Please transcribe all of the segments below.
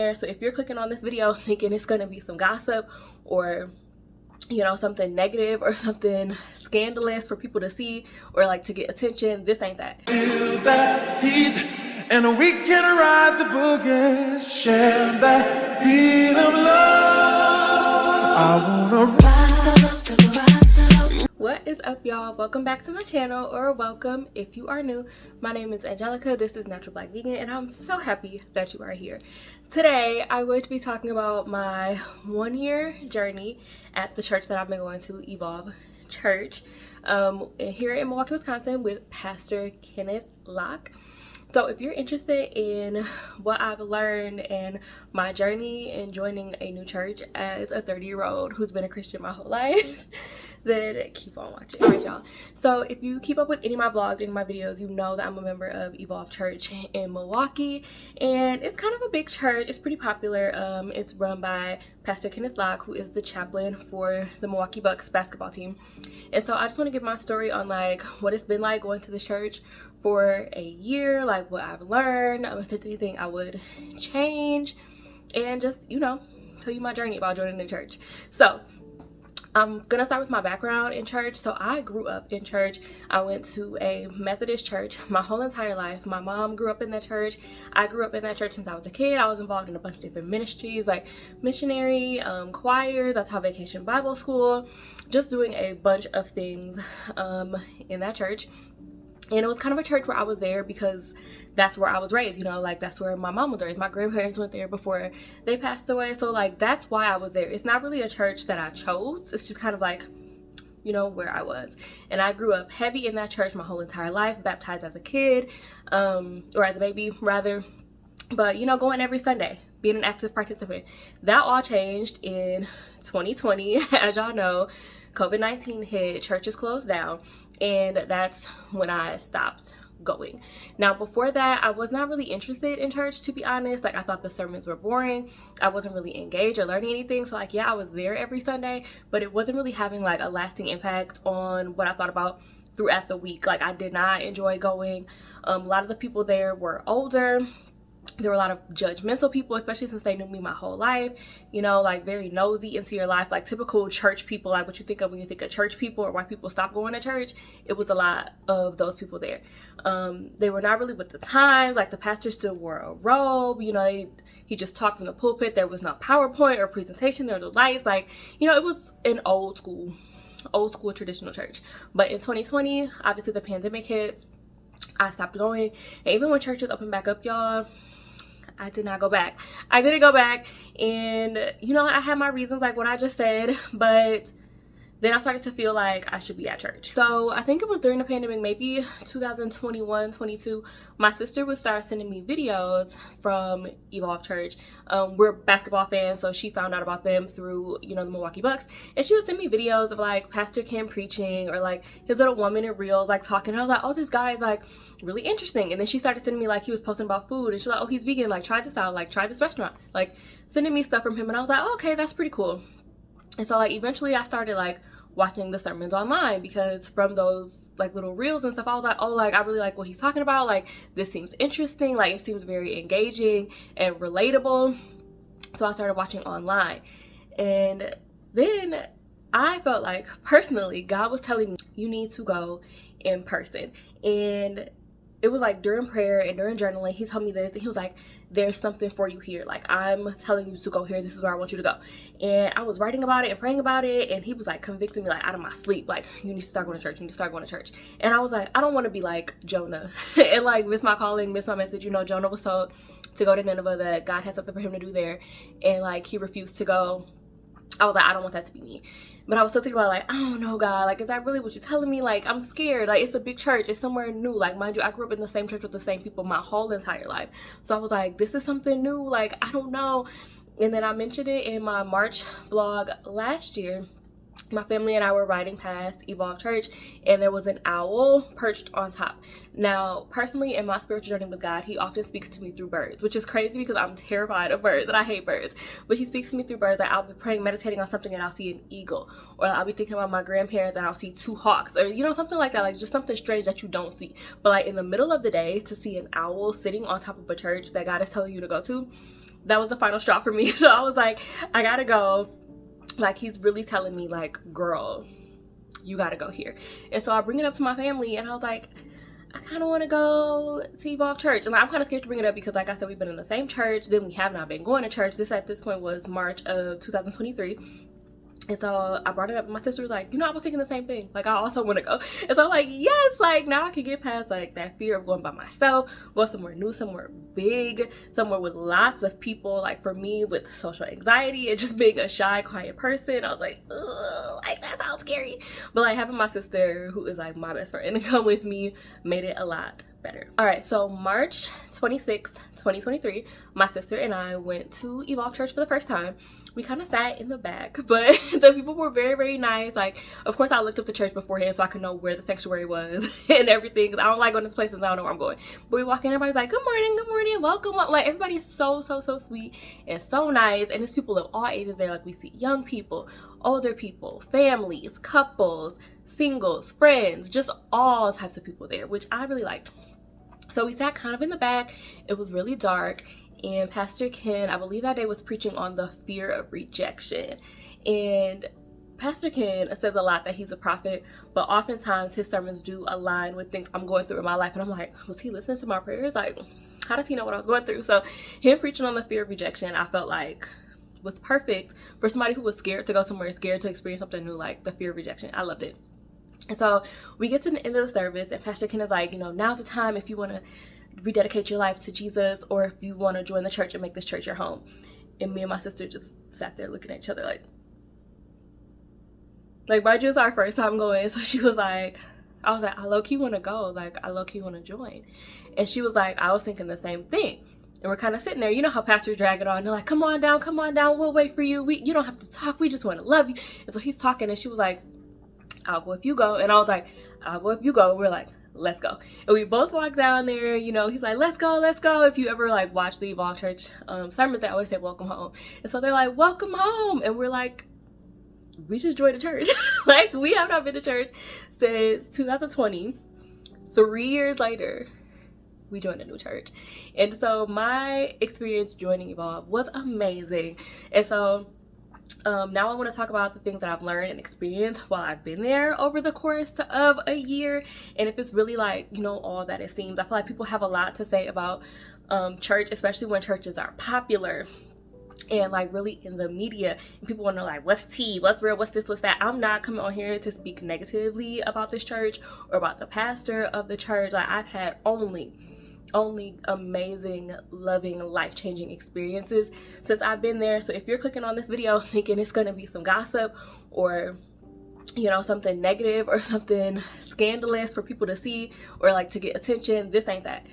So if you're clicking on this video thinking it's going to be some gossip or, you know, something negative or something scandalous for people to see or like to get attention, this ain't that. Feel that heat, and we can ride the boogie, share that beat of love. I wanna What is up, y'all? Welcome back to my channel, or welcome if you are new. My name is Angelica. This is Natural Black Vegan, and I'm so happy that you are here. Today, I'm going to be talking about my 1-year journey at the church that I've been going to, Evolve Church, here in Milwaukee, Wisconsin, with Pastor Kenneth. So if you're interested in what I've learned and my journey in joining a new church as a 30-year-old who's been a Christian my whole life, then keep on watching. All right, y'all. So if you keep up with any of my vlogs, any of my videos, you know that I'm a member of Evolve Church in Milwaukee, and it's kind of a big church. It's pretty popular. It's run by Pastor Kenneth, who is the chaplain for the Milwaukee Bucks basketball team. And so I just want to give my story on like what it's been like going to this church for a year, like what I've learned, if there's anything I would change, and just, you know, tell you my journey about joining the church. So I'm gonna start with my background in church. So I grew up in church. I went to a Methodist church my whole entire life. My mom grew up in that church. I grew up in that church since I was a kid. I was involved in a bunch of different ministries, like missionary, choirs. I taught vacation Bible school, just doing a bunch of things in that church. And it was kind of a church where I was there because that's where I was raised, you know, like that's where my mom was raised. My grandparents went there before they passed away. So like, that's why I was there. It's not really a church that I chose. It's just kind of like, you know, where I was. And I grew up heavy in that church my whole entire life, baptized as a kid, or as a baby rather. But, you know, going every Sunday, being an active participant. That all changed in 2020. As y'all know, COVID-19 hit, churches closed down, and that's when I stopped going. Now, before that, I was not really interested in church, to be honest. Like, I thought the sermons were boring. I wasn't really engaged or learning anything. So, like, yeah, I was there every Sunday, but it wasn't really having, like, a lasting impact on what I thought about throughout the week. Like, I did not enjoy going. A lot of the people there were older. There were a lot of judgmental people, especially since they knew me my whole life, you know, like very nosy into your life, like typical church people, like what you think of when you think of church people or why people stop going to church. It was a lot of those people there. They were not really with the times. Like the pastor still wore a robe, you know, he just talked from the pulpit. There was no PowerPoint or presentation. There were the lights, like, you know, it was an old school traditional church. But in 2020, obviously the pandemic hit. I stopped going. And even when churches opened back up, y'all, I did not go back. I didn't go back. And, you know, I had my reasons, like what I just said. But then I started to feel like I should be at church. So I think it was during the pandemic, maybe 2021, 22, my sister would start sending me videos from Evolve Church. We're basketball fans, so she found out about them through, you know, the Milwaukee Bucks. And she would send me videos of like Pastor Kim preaching or like his little 1-minute reels, like talking. And I was like, oh, this guy is like really interesting. And then she started sending me like he was posting about food. And she's like, oh, he's vegan. Like, try this out. Like, try this restaurant. Like, sending me stuff from him. And I was like, oh, okay, that's pretty cool. And so like eventually I started like watching the sermons online because from those like little reels and stuff, I was like, oh, like I really like what he's talking about. Like, this seems interesting. Like, it seems very engaging and relatable. So I started watching online. And then I felt like personally God was telling me you need to go in person. And it was like during prayer and during journaling, he told me this, and he was like, there's something for you here. Like, I'm telling you to go here. This is where I want you to go. And I was writing about it and praying about it, and he was like convicting me like out of my sleep. Like, you need to start going to church. You need to start going to church. And I was like, I don't want to be like Jonah and like miss my calling, miss my message. You know, Jonah was told to go to Nineveh, that God had something for him to do there, and like he refused to go. I was like, I don't want that to be me. But I was still thinking about like, I don't know, God, like, is that really what you're telling me? Like, I'm scared. Like, it's a big church. It's somewhere new. Like, mind you, I grew up in the same church with the same people my whole entire life. So I was like, this is something new. Like, I don't know. And then I mentioned it in my March vlog last year. My family and I were riding past Evolve Church, and there was an owl perched on top. Now, personally, in my spiritual journey with God, he often speaks to me through birds, which is crazy because I'm terrified of birds and I hate birds. But he speaks to me through birds. Like, I'll be praying, meditating on something, and I'll see an eagle. Or I'll be thinking about my grandparents, and I'll see 2 hawks. Or, you know, something like that. Like, just something strange that you don't see. But, like, in the middle of the day, to see an owl sitting on top of a church that God is telling you to go to, that was the final straw for me. So I was like, I gotta go. Like, he's really telling me, like, girl, you gotta go here. And so I bring it up to my family, and I was like, I kind of want to go to Evolve Church. And I'm kind of scared to bring it up because, like I said, we've been in the same church. Then we have not been going to church. This at this point was March of 2023. And so I brought it up, and my sister was like, you know, I was thinking the same thing. Like, I also want to go. And so I'm like, yes, like, now I can get past, like, that fear of going by myself, go somewhere new, somewhere big, somewhere with lots of people. Like, for me, with social anxiety and just being a shy, quiet person, I was like, ugh, like, that sounds scary. But, like, having my sister, who is, like, my best friend, come with me made it a lot better. All right, so March 26th, 2023, my sister and I went to Evolve Church for the first time. We kind of sat in the back, but the people were very, very nice. Like, of course, I looked up the church beforehand so I could know where the sanctuary was and everything. I don't like going to places and I don't know where I'm going. But we walk in, everybody's like, good morning, welcome. Like, everybody is so sweet and so nice. And there's people of all ages there. Like, we see young people, older people, families, couples, singles, friends, just all types of people there, which I really liked. So we sat kind of in the back. It was really dark. And Pastor Ken, I believe that day, was preaching on the fear of rejection. And Pastor Ken says a lot that he's a prophet, but oftentimes his sermons do align with things I'm going through in my life. And I'm like, was he listening to my prayers? Like, how does he know what I was going through? So him preaching on the fear of rejection, I felt like was perfect for somebody who was scared to go somewhere, scared to experience something new, like the fear of rejection. I loved it. And so we get to the end of the service, and Pastor Ken is like, you know, now's the time if you want to rededicate your life to Jesus, or if you want to join the church and make this church your home. And me and my sister just sat there looking at each other like mind you, it's our first time going. So she was like, I was like, I low-key want to go. Like, I low-key want to join. And she was like, I was thinking the same thing. And we're kind of sitting there, you know how pastors drag it on. They're like, come on down, we'll wait for you. You don't have to talk. We just want to love you. And so he's talking, and she was like, I'll go if you go. And I was like, I'll go if you go. And we're like, let's go. And we both walked down there, you know, he's like, let's go. If you ever like watch the Evolve Church sermons, they always say welcome home. And so they're like, welcome home. And we're like, we just joined the church. Like, we have not been to church since 2020. 3 years later, we joined a new church. And so my experience joining Evolve was amazing. And so now I want to talk about the things that I've learned and experienced while I've been there over the course of a year, and if it's really like, you know, all that it seems. I feel like people have a lot to say about church, especially when churches are popular and like really in the media, and people want to know, like, what's tea, what's real, what's this, what's that. I'm not coming on here to speak negatively about this church or about the pastor of the church. Like, I've had only amazing, loving, life-changing experiences since I've been there. So if you're clicking on this video thinking it's gonna be some gossip or, you know, something negative or something scandalous for people to see or like to get attention, this ain't that.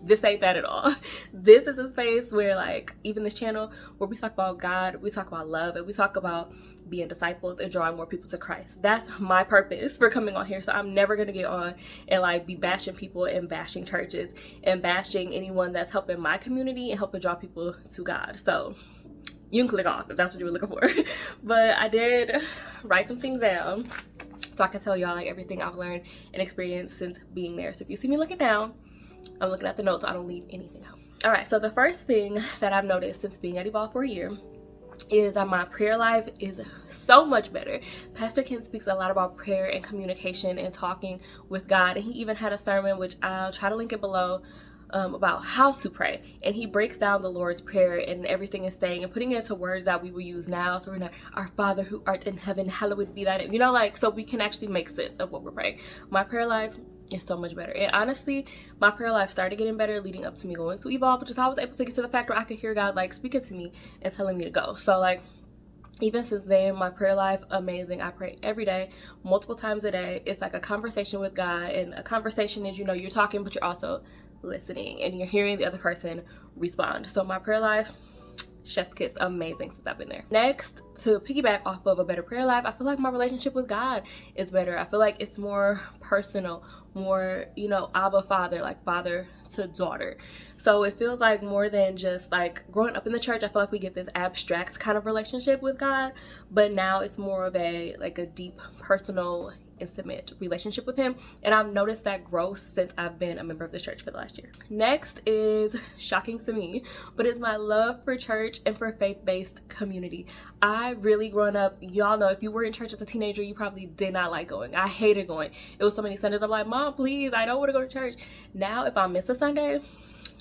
This ain't that at all. This is a space where, like, even this channel, where we talk about God, we talk about love, and we talk about being disciples and drawing more people to Christ. That's my purpose for coming on here. So I'm never gonna get on and like be bashing people and bashing churches and bashing anyone that's helping my community and helping draw people to God. So you can click off if that's what you were looking for. But I did write some things down so I can tell y'all like everything I've learned and experienced since being there. So if you see me looking down, I'm looking at the notes so I don't leave anything out. All right, so the first thing that I've noticed since being at Evolve for a year is that my prayer life is so much better. Pastor Ken speaks a lot about prayer and communication and talking with God, and he even had a sermon, which I'll try to link it below, about how to pray, and he breaks down the Lord's Prayer and everything it's saying and putting it into words that we will use now. So we're not, our Father who art in heaven, hallowed be thy name, you know, like, so we can actually make sense of what we're praying. My prayer life is so much better, and honestly my prayer life started getting better leading up to me going to Evolve, which is how I was able to get to the fact where I could hear God like speaking to me and telling me to go. So like, even since then, my prayer life, amazing. I pray every day, multiple times a day. It's like a conversation with God, and a conversation is, you know, you're talking but you're also listening and you're hearing the other person respond. So my prayer life, chef's kiss, amazing since I've been there. Next, to piggyback off of a better prayer life, I feel like my relationship with God is better. I feel like it's more personal, more, you know, Abba Father, like father to daughter. So it feels like more than just like growing up in the church. I feel like we get this abstract kind of relationship with God, but now it's more of a like a deep, personal, intimate relationship with him, and I've noticed that growth since I've been a member of the church for the last year. Next is shocking to me, but it's my love for church and for faith-based community. I really growing up, y'all know, if you were in church as a teenager, you probably did not like going. I hated going. It was so many Sundays I'm like, Mom, please, I don't want to go to church. Now if I miss a Sunday,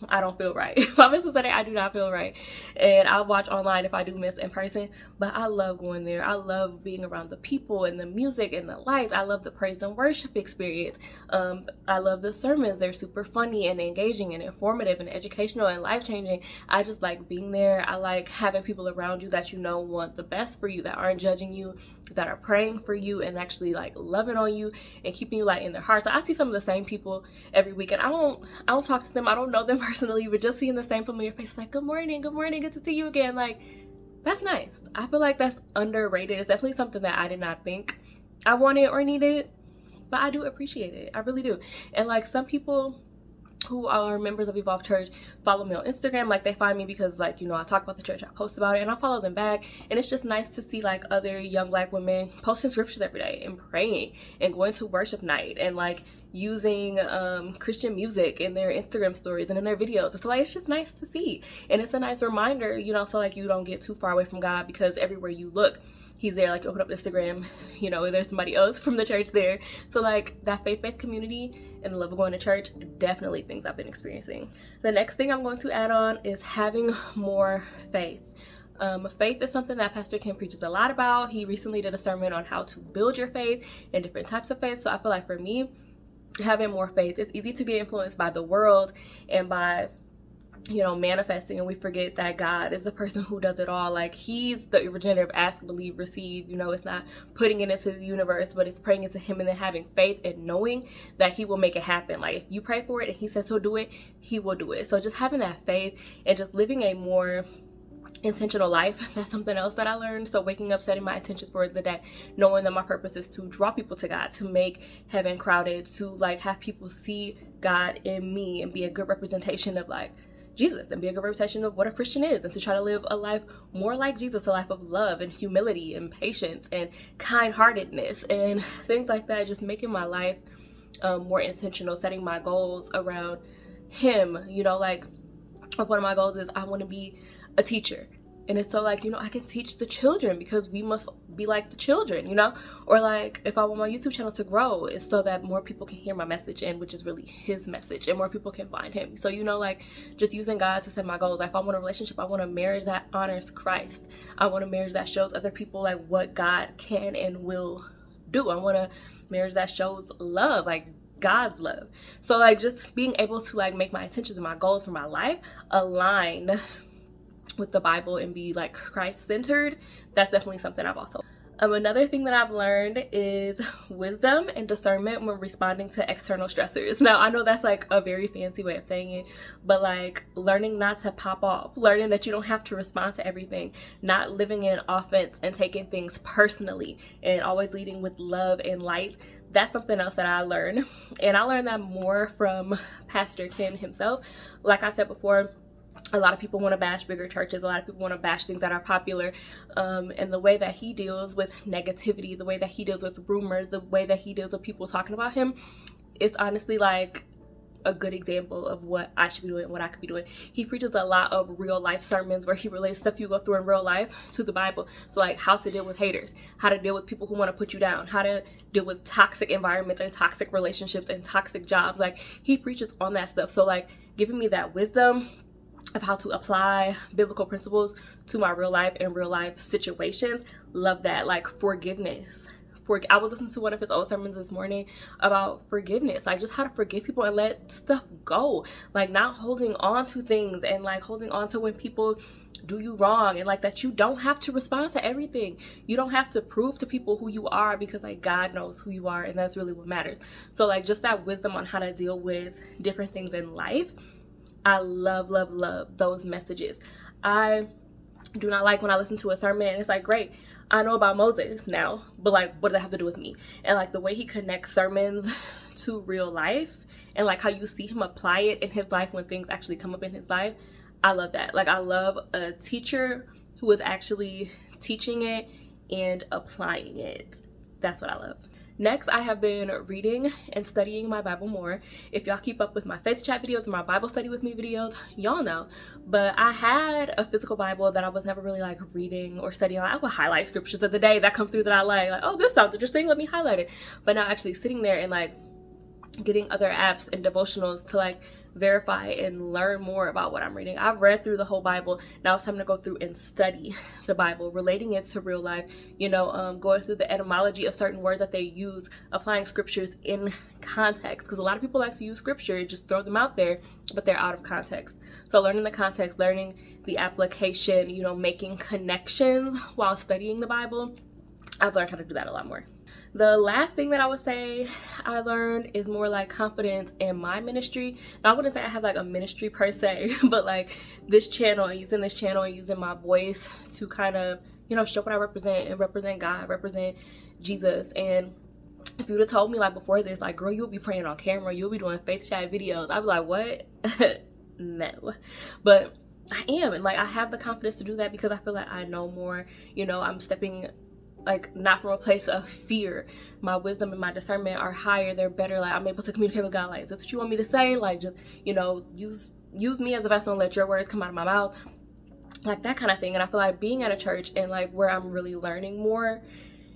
I don't feel right. If I miss a Sunday, I do not feel right. And I'll watch online if I do miss in person. But I love going there. I love being around the people and the music and the lights. I love the praise and worship experience. I love the sermons. They're super funny and engaging and informative and educational and life-changing. I just like being there. I like having people around you that you know want the best for you, that aren't judging you, that are praying for you and actually like loving on you and keeping you like in their hearts. So I see some of the same people every week, and I don't talk to them. I don't know them personally, but just seeing the same familiar faces, like, good morning, good to see you again. Like, that's nice. I feel like that's underrated. It's definitely something that I did not think I wanted or needed, but I do appreciate it. I really do. And like some people who are members of Evolve Church follow me on Instagram. Like they find me because like, you know, I talk about the church, I post about it, and I follow them back. And it's just nice to see like other young Black women posting scriptures every day and praying and going to worship night and like using Christian music in their Instagram stories and in their videos. So like it's just nice to see, and it's a nice reminder, you know, so like you don't get too far away from God, because everywhere you look, he's there. Like you open up Instagram, you know, there's somebody else from the church there. So like that faith-based community and the love of going to church, definitely things I've been experiencing. The next thing I'm going to add on is having more faith. Faith is something that Pastor Ken preaches a lot about. He recently did a sermon on how to build your faith and different types of faith. So I feel like for me, having more faith, it's easy to get influenced by the world and by, you know, manifesting, and we forget that God is the person who does it all. Like he's the originator of ask, believe, receive. You know, it's not putting it into the universe, but it's praying into him and then having faith and knowing that he will make it happen. Like if you pray for it and he says he'll do it, he will do it. So just having that faith and just living a more intentional life, that's something else that I learned. So waking up, setting my intentions for the day, knowing that my purpose is to draw people to God, to make heaven crowded, to like have people see God in me and be a good representation of like Jesus and be a good representation of what a Christian is, and to try to live a life more like Jesus, a life of love and humility and patience and kind-heartedness and things like that. Just making my life more intentional, setting my goals around him. You know, like one of my goals is I want to be a teacher. And it's so like, you know, I can teach the children because we must be like the children, you know? Or like if I want my YouTube channel to grow, it's so that more people can hear my message, and which is really his message, and more people can find him. So, you know, like just using God to set my goals. Like if I want a relationship, I want a marriage that honors Christ. I want a marriage that shows other people like what God can and will do. I want a marriage that shows love, like God's love. So like just being able to like make my intentions and my goals for my life align with the Bible and be like Christ-centered, that's definitely something I've also. Another thing that I've learned is wisdom and discernment when responding to external stressors. Now, I know that's like a very fancy way of saying it, but like learning not to pop off, learning that you don't have to respond to everything, not living in offense and taking things personally, and always leading with love and light. That's something else that I learned. And I learned that more from Pastor Ken himself. Like I said before, a lot of people want to bash bigger churches. A lot of people want to bash things that are popular. And the way that he deals with negativity, the way that he deals with rumors, the way that he deals with people talking about him, it's honestly like a good example of what I should be doing, what I could be doing. He preaches a lot of real life sermons where he relates stuff you go through in real life to the Bible. So like how to deal with haters, how to deal with people who want to put you down, how to deal with toxic environments and toxic relationships and toxic jobs. Like he preaches on that stuff. So like giving me that wisdom of how to apply biblical principles to my real life and real life situations. Love that. Like forgiveness. I was listening to one of his old sermons this morning about forgiveness, like just how to forgive people and let stuff go, like not holding on to things and like holding on to when people do you wrong, and like that you don't have to respond to everything. You don't have to prove to people who you are, because like God knows who you are, and that's really what matters. So like just that wisdom on how to deal with different things in life. I love those messages. I do not like when I listen to a sermon and it's like, great, I know about Moses now, but like, what does that have to do with me? And like the way he connects sermons to real life and like how you see him apply it in his life when things actually come up in his life. I love that. Like I love a teacher who is actually teaching it and applying it. That's what I love. Next, I have been reading and studying my Bible more. If y'all keep up with my faith chat videos and my Bible study with me videos, y'all know. But I had a physical Bible that I was never really like reading or studying. I would highlight scriptures of the day that come through that I like, oh, this sounds interesting, let me highlight it. But now actually sitting there and like getting other apps and devotionals to like verify and learn more about what I'm reading. I've read through the whole Bible. Now it's time to go through and study the Bible, relating it to real life, going through the etymology of certain words that they use, applying scriptures in context, because a lot of people like to use scripture and just throw them out there, but they're out of context. So learning the context, learning the application, making connections while studying the Bible, I've learned how to do that a lot more. The last thing that I would say I learned is more like confidence in my ministry. Now, I wouldn't say I have like a ministry per se, but like this channel and using my voice to kind of, show what I represent and represent God, represent Jesus. And if you would have told me like before this, like, girl, you'll be praying on camera, you'll be doing faith chat videos, I'd be like, what? No. But I am, and like I have the confidence to do that because I feel like I know more. I'm stepping like not from a place of fear. My wisdom and my discernment are higher, they're better. Like I'm able to communicate with God, like, is this what you want me to say? Like, just use me as a vessel and let your words come out of my mouth, like that kind of thing. And I feel like being at a church and like where I'm really learning more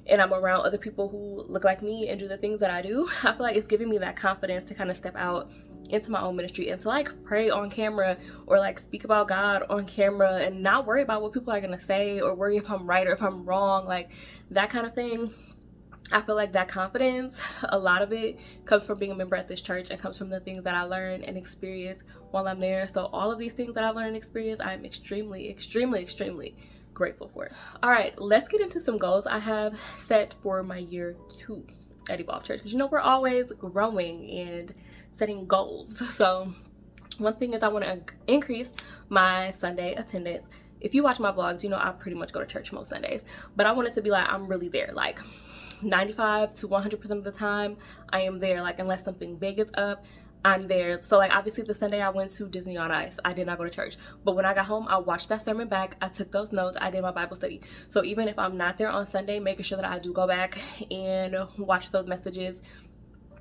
and I'm around other people who look like me and do the things that I do, I feel like it's giving me that confidence to kind of step out into my own ministry and to like pray on camera or like speak about God on camera and not worry about what people are gonna say or worry if I'm right or if I'm wrong, like that kind of thing. I feel like that confidence, a lot of it comes from being a member at this church and comes from the things that I learn and experience while I'm there. So all of these things that I learned and experience, I'm extremely, extremely, extremely grateful for. All right, let's get into some goals I have set for my year 2 at Evolve Church, because we're always growing and setting goals. So one thing is I want to increase my Sunday attendance. If you watch my vlogs, I pretty much go to church most Sundays, but I want it to be like I'm really there, like 95 to 100% of the time I am there, like unless something big is up, I'm there. So like obviously the Sunday I went to Disney on Ice, I did not go to church, but when I got home I watched that sermon back, I took those notes, I did my Bible study. So even if I'm not there on Sunday, making sure that I do go back and watch those messages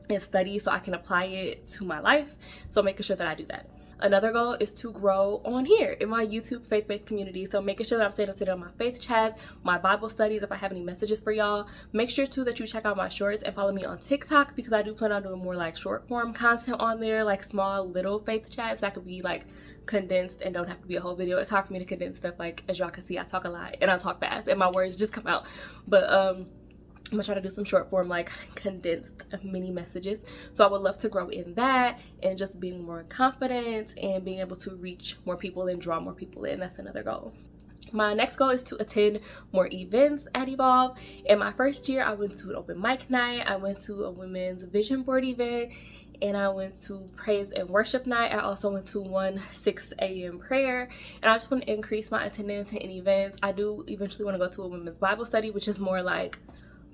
and study so I can apply it to my life. So making sure that I do that. Another goal is to grow on here in my YouTube faith-based community. So making sure that I'm staying up to date on my faith chats, my Bible studies, if I have any messages for y'all. Make sure too that you check out my shorts and follow me on TikTok, because I do plan on doing more like short form content on there, like small little faith chats that could be like condensed and don't have to be a whole video. It's hard for me to condense stuff. Like as y'all can see, I talk a lot and I talk fast and my words just come out. But I'm gonna try to do some short form, like condensed mini messages. So I would love to grow in that and just being more confident and being able to reach more people and draw more people in. That's another goal. My next goal is to attend more events at Evolve. In my first year, I went to an open mic night, I went to a women's vision board event, and I went to praise and worship night. I also went to one 6 a.m. prayer, and I just want to increase my attendance in events. I do eventually want to go to a women's Bible study, which is more like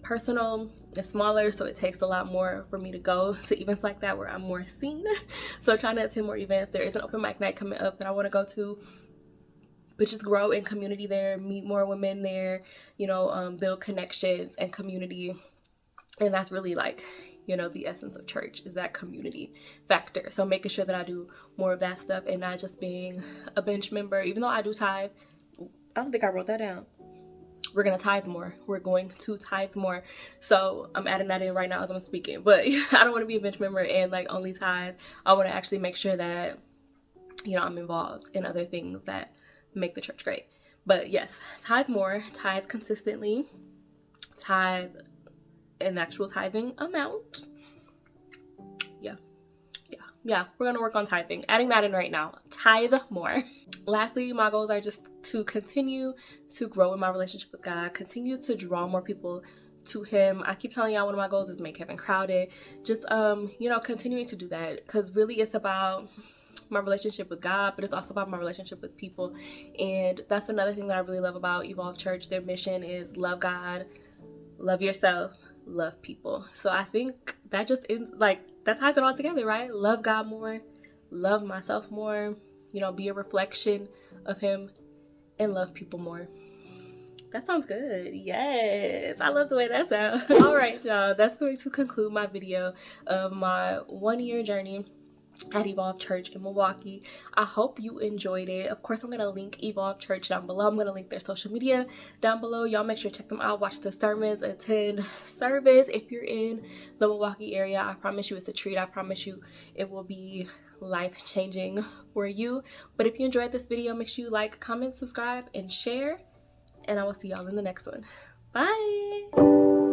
personal and smaller, so it takes a lot more for me to go to events like that where I'm more seen. So trying to attend more events. There is an open mic night coming up that I want to go to, but just grow in community there, meet more women there, build connections and community. And that's really like, the essence of church is that community factor. So making sure that I do more of that stuff and not just being a bench member, even though I do tithe. I don't think I wrote that down. We're going to tithe more. We're going to tithe more. So I'm adding that in right now as I'm speaking. But I don't want to be a bench member and like only tithe. I want to actually make sure that, I'm involved in other things that make the church great. But yes, tithe more, tithe consistently, tithe an actual tithing amount. Yeah, we're going to work on tithing. Adding that in right now. Tithe more. Lastly, my goals are just to continue to grow in my relationship with God, continue to draw more people to Him. I keep telling y'all one of my goals is make heaven crowded. Just, continuing to do that, because really it's about my relationship with God, but it's also about my relationship with people. And that's another thing that I really love about Evolve Church. Their mission is love God, love yourself, love people. So I think that just is like, that ties it all together, right? Love God more, love myself more, be a reflection of Him, and love people more. That sounds good. Yes, I love the way that sounds. All right, y'all, that's going to conclude my video of my 1-year journey at Evolve Church in Milwaukee. I hope you enjoyed it. Of course, I'm going to link Evolve Church down below. I'm going to link their social media down below. Y'all make sure to check them out, watch the sermons, attend service. If you're in the Milwaukee area, I promise you it's a treat. I promise you it will be life-changing for you. But if you enjoyed this video, make sure you like, comment, subscribe, and share. And I will see y'all in the next one. Bye!